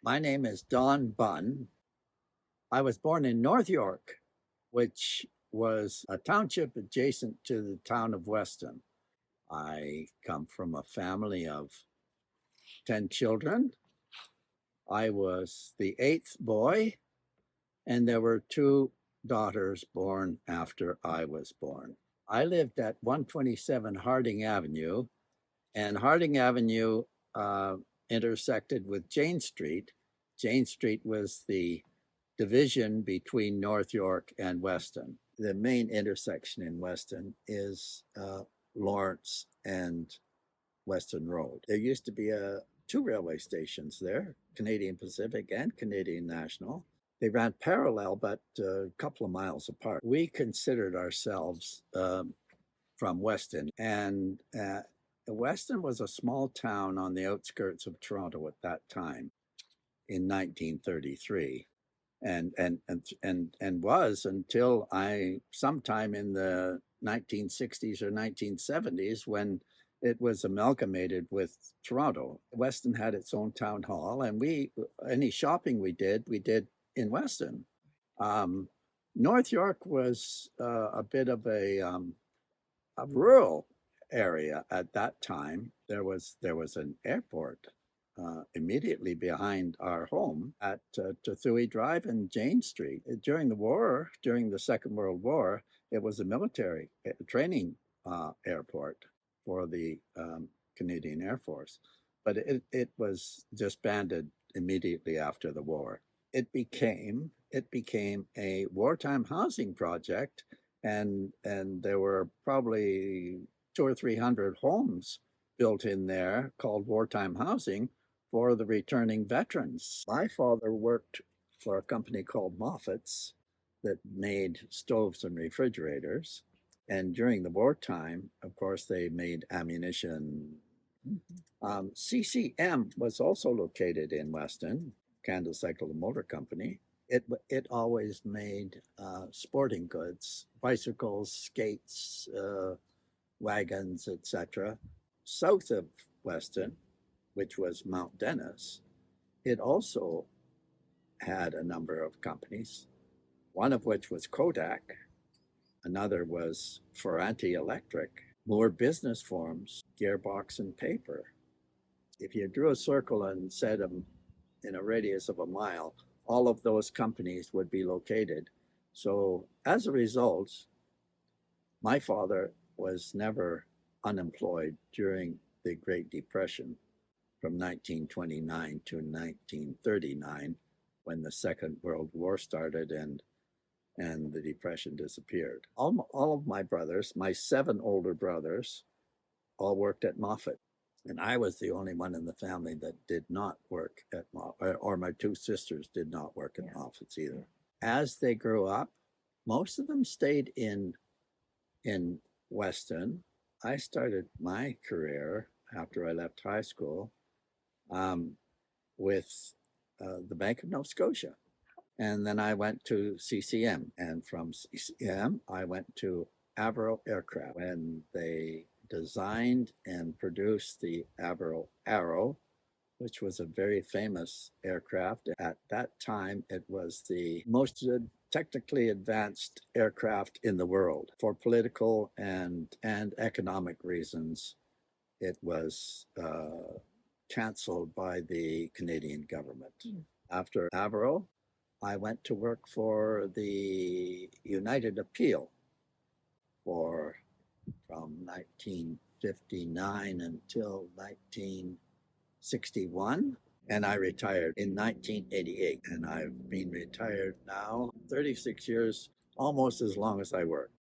My name is Don Bunn. I was born in North York, which was a township adjacent to the town of Weston. I come from a family of 10 children. I was the eighth boy, and there were two daughters born after I was born. I lived at 127 Harding Avenue, and Harding Avenue uh, intersected with Jane Street. Jane Street was the division between North York and Weston. The main intersection in Weston is Lawrence and Weston Road. There used to be two railway stations there, Canadian Pacific and Canadian National. They ran parallel, but a couple of miles apart. We considered ourselves from Weston, and Weston was a small town on the outskirts of Toronto at that time in 1933. And was until I sometime in the 1960s or 1970s when it was amalgamated with Toronto. Weston had its own town hall, and any shopping we did in Weston. Um, North York was a bit of a rural area at that time. There was an airport immediately behind our home at Tathui Drive and Jane Street. During the war, during the Second World War, it was a military training airport for the Canadian Air Force, but it was disbanded immediately after the war. It became a wartime housing project, and there were probably 200 or 300 homes built in there called wartime housing for the returning veterans. My father worked for a company called Moffat's that made stoves and refrigerators. And during the wartime, of course, they made ammunition. CCM was also located in Weston, Canada Cycle and Motor Company. It always made sporting goods, bicycles, skates, wagons, etc. South of Weston, which was Mount Dennis, it also had a number of companies, one of which was Kodak, another was Ferranti Electric, more business forms, gearbox and paper. If you drew a circle and said them in a radius of a mile, all of those companies would be located. So as a result, my father was never unemployed during the Great Depression from 1929 to 1939, when the Second World War started and the Depression disappeared. All of my brothers, my 7 older brothers, all worked at Moffat. And I was the only one in the family that did not work at Moffat, or my 2 sisters did not work at Moffat's either. As they grew up, most of them stayed in Weston. I started my career after I left high school with the Bank of Nova Scotia. And then I went to CCM. And from CCM, I went to Avro Aircraft when they designed and produced the Avro Arrow, which was a very famous aircraft. At that time, it was the most technically advanced aircraft in the world. For political and economic reasons, it was canceled by the Canadian government. After Avro, I went to work for the United Appeal from 1959 until 1961, and I retired in 1988, and I've been retired now 36 years, almost as long as I worked.